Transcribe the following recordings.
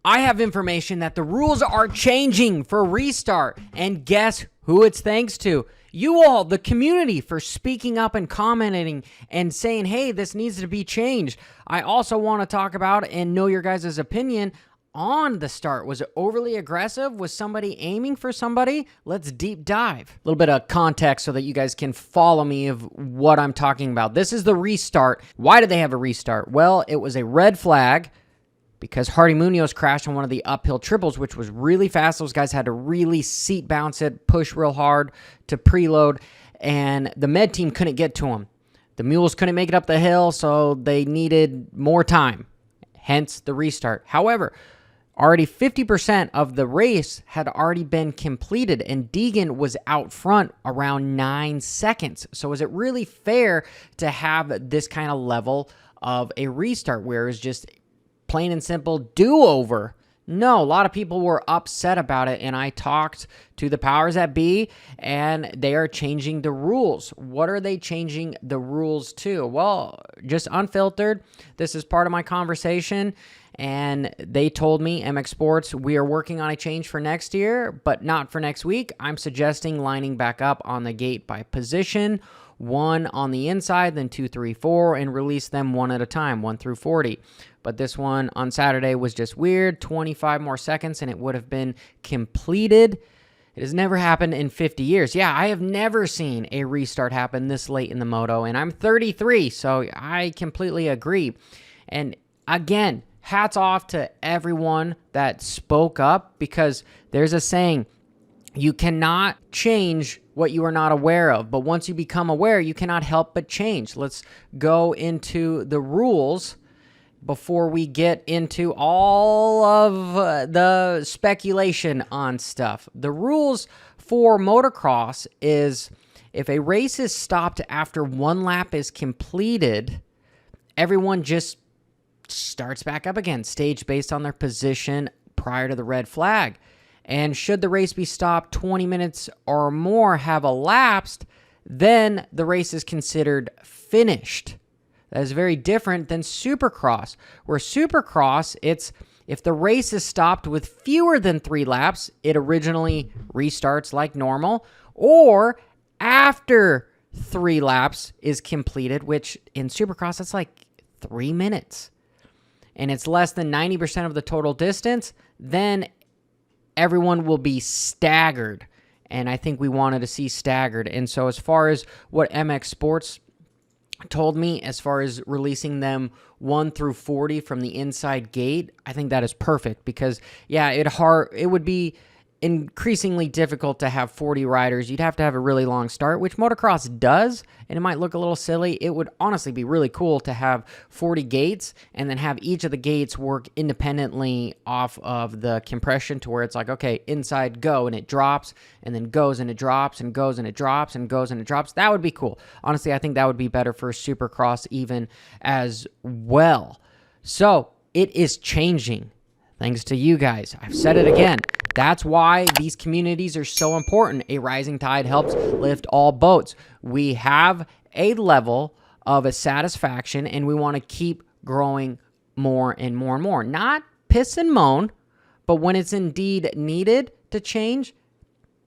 I have information that the rules are changing for restart, and guess who it's thanks to? You all, the community, for speaking up and commenting and saying, hey, this needs to be changed. I also want to talk about and know your guys' opinion on the start. Was it overly aggressive? Was somebody aiming for somebody? Let's deep dive. A little bit of context so that you guys can follow me of what I'm talking about. This is the restart. Why did they have a restart? Well, it was a red flag because Hardy Munoz crashed on one of the uphill triples, which was really fast. Those guys had to really seat bounce it, push real hard to preload, and the med team couldn't get to him. The mules couldn't make it up the hill, so they needed more time, hence the restart. However, already 50% of the race had already been completed, and Deegan was out front around 9 seconds. So is it really fair to have this kind of level of a restart where it's just plain and simple do-over? No, a lot of people were upset about it, and I talked to the powers that be, and they are changing the rules. What are they changing the rules to? Well, just unfiltered. This is part of my conversation, and they told me, MX Sports, we are working on a change for next year, but not for next week. I'm suggesting lining back up on the gate by position, 1 on the inside, then 2, 3, 4, and release them one at a time, 1 through 40. But this one on Saturday was just weird, 25 more seconds, and it would have been completed. It has never happened in 50 years. Yeah, I have never seen a restart happen this late in the moto, and I'm 33, so I completely agree. And again, hats off to everyone that spoke up, because there's a saying, you cannot change what you are not aware of, but once you become aware, you cannot help but change. Let's go into the rules before we get into all of the speculation on stuff. The rules for motocross is if a race is stopped after 1 lap is completed, everyone just starts back up again, staged based on their position prior to the red flag. And should the race be stopped 20 minutes or more have elapsed, then the race is considered finished. That is very different than Supercross, where Supercross, it's if the race is stopped with fewer than 3 laps, it originally restarts like normal, or after 3 laps is completed, which in Supercross, that's like 3 minutes, and it's less than 90% of the total distance, then everyone will be staggered. And I think we wanted to see staggered. And so as far as what MX Sports told me, as far as releasing them 1 through 40 from the inside gate, I think that is perfect, because yeah, it would be increasingly difficult to have 40 riders. You'd have to have a really long start, which motocross does, and it might look a little silly. It would honestly be really cool to have 40 gates and then have each of the gates work independently off of the compression, to where it's like, okay, inside go, and it drops, and then goes and it drops, and goes and it drops, and goes and it drops. That would be cool. Honestly, I think that would be better for Supercross even as well. So it is changing thanks to you guys. I've said it again. That's why these communities are so important. A rising tide helps lift all boats. We have a level of a satisfaction, and we want to keep growing more and more and more. Not piss and moan, but when it's indeed needed to change,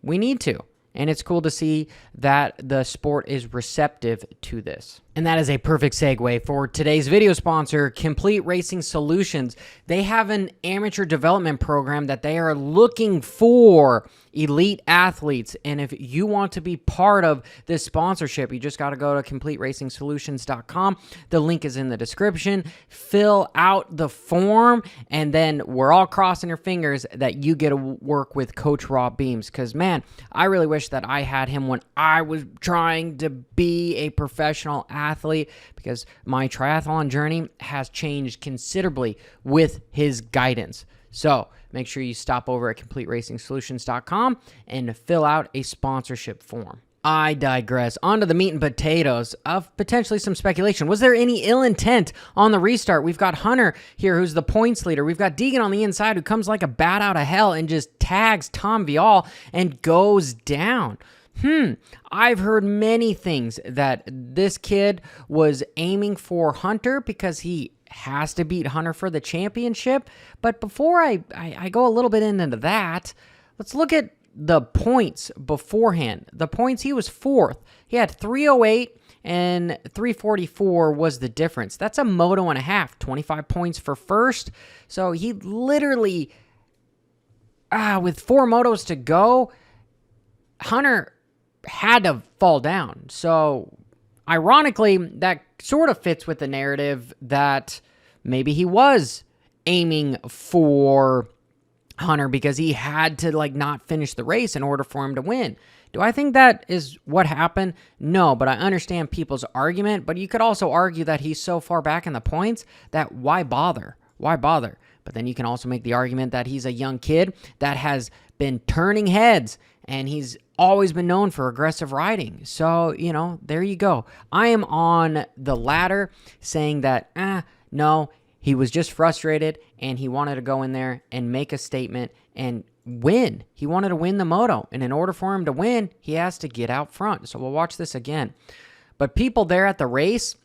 we need to. And it's cool to see that the sport is receptive to this. And that is a perfect segue for today's video sponsor, Complete Racing Solutions. They have an amateur development program that they are looking for elite athletes. And if you want to be part of this sponsorship, you just got to go to CompleteRacingSolutions.com. The link is in the description. Fill out the form, and then we're all crossing your fingers that you get to work with Coach Rob Beams. Because, man, I really wish that I had him when I was trying to be a professional athlete, because my triathlon journey has changed considerably with his guidance. So make sure you stop over at CompleteRacingSolutions.com and fill out a sponsorship form. I digress. On to the meat and potatoes of potentially some speculation. Was there any ill intent on the restart? We've got Hunter here, who's the points leader. We've got Deegan on the inside, who comes like a bat out of hell and just tags Tom Vial and goes down. I've heard many things that this kid was aiming for Hunter because he has to beat Hunter for the championship. But before I go a little bit into that, let's look at the points beforehand. The points, he was fourth. He had 308 and 344 was the difference. That's a moto and a half, 25 points for first. So he literally, with 4 motos to go, Hunter had to fall down. So ironically, that sort of fits with the narrative that maybe he was aiming for Hunter because he had to not finish the race in order for him to win. Do I think that is what happened? No, but I understand people's argument. But you could also argue that he's so far back in the points that why bother? Why bother? But then you can also make the argument that he's a young kid that has been turning heads, and he's always been known for aggressive riding. So, there you go. I am on the latter, saying that, no, he was just frustrated, and he wanted to go in there and make a statement and win. He wanted to win the moto, and in order for him to win, he has to get out front. So we'll watch this again. But people there at the race,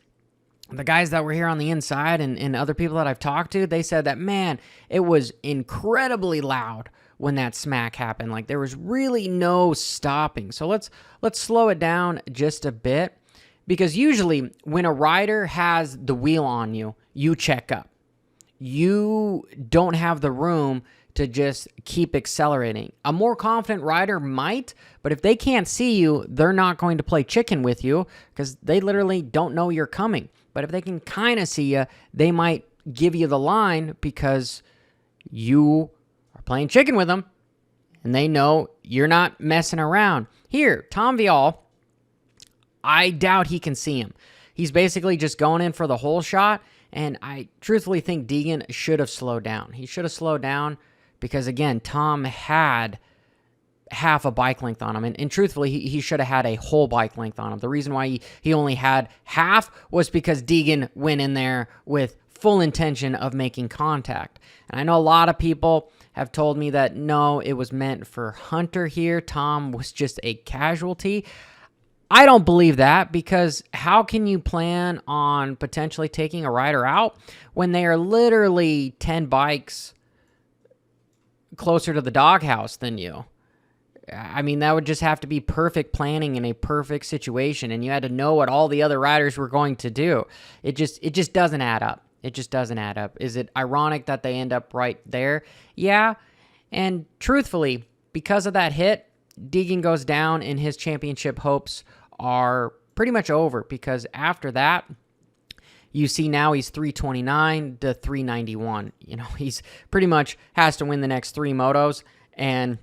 the guys that were here on the inside and other people that I've talked to, they said that, man, it was incredibly loud when that smack happened. Like, there was really no stopping. So let's slow it down just a bit, because usually when a rider has the wheel on you, you check up. You don't have the room to just keep accelerating. A more confident rider might, but if they can't see you, they're not going to play chicken with you because they literally don't know you're coming. But if they can kind of see you, they might give you the line because you are playing chicken with them and they know you're not messing around. Here, Tom Viall, I doubt he can see him. He's basically just going in for the whole shot, and I truthfully think Deegan should have slowed down. He should have slowed down because, again, Tom had half a bike length on him, and truthfully, he should have had a whole bike length on him. The reason why he only had half was because Deegan went in there with full intention of making contact. And I know a lot of people have told me that, no, it was meant for Hunter here. Tom was just a casualty. I don't believe that, because how can you plan on potentially taking a rider out when they are literally 10 bikes closer to the doghouse than you? I mean, that would just have to be perfect planning in a perfect situation, and you had to know what all the other riders were going to do. It just doesn't add up. It just doesn't add up. Is it ironic that they end up right there? Yeah, and truthfully, because of that hit, Deegan goes down, and his championship hopes are pretty much over, because after that, you see now he's 329 to 391. He's pretty much has to win the next 3 motos, and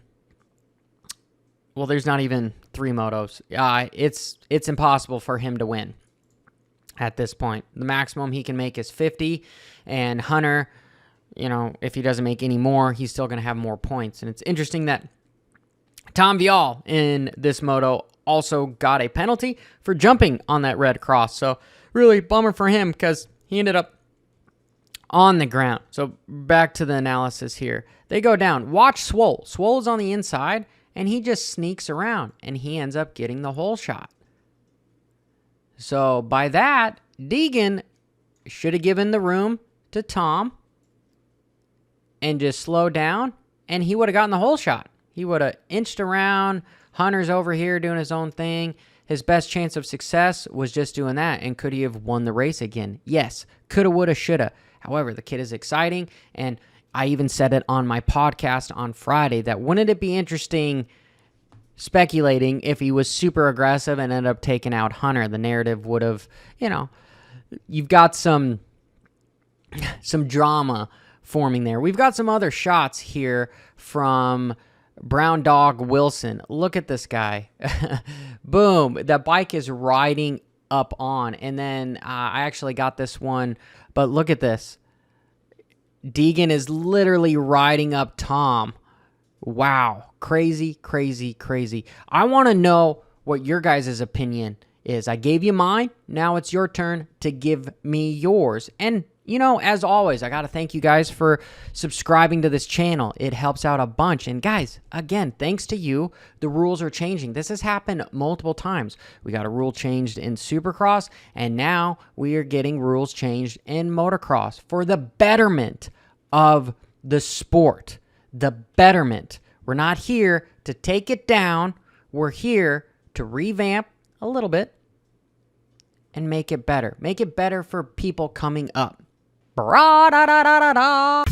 well, there's not even 3 motos. It's impossible for him to win at this point. The maximum he can make is 50, and Hunter, if he doesn't make any more, he's still going to have more points. And it's interesting that Tom Viall in this moto also got a penalty for jumping on that red cross. So really bummer for him, because he ended up on the ground. So back to the analysis here. They go down. Watch Swole. Swole is on the inside, and he just sneaks around, and he ends up getting the whole shot. So by that, Deegan should have given the room to Tom and just slowed down, and he would have gotten the whole shot. He would have inched around. Hunter's over here doing his own thing. His best chance of success was just doing that. And could he have won the race again? Yes. Coulda, woulda, shoulda. However, the kid is exciting, and I even said it on my podcast on Friday that wouldn't it be interesting speculating if he was super aggressive and ended up taking out Hunter? The narrative would have, you've got some drama forming there. We've got some other shots here from Brown Dog Wilson. Look at this guy. Boom. That bike is riding up on. And then I actually got this one, but look at this. Deegan is literally riding up Tom. Wow. Crazy, crazy, crazy. I want to know what your guys' opinion is. I gave you mine. Now it's your turn to give me yours. And As always, I got to thank you guys for subscribing to this channel. It helps out a bunch. And guys, again, thanks to you, the rules are changing. This has happened multiple times. We got a rule changed in Supercross, and now we are getting rules changed in motocross for the betterment of the sport. The betterment. We're not here to take it down. We're here to revamp a little bit and make it better. Make it better for people coming up. Bra-da-da-da-da-da.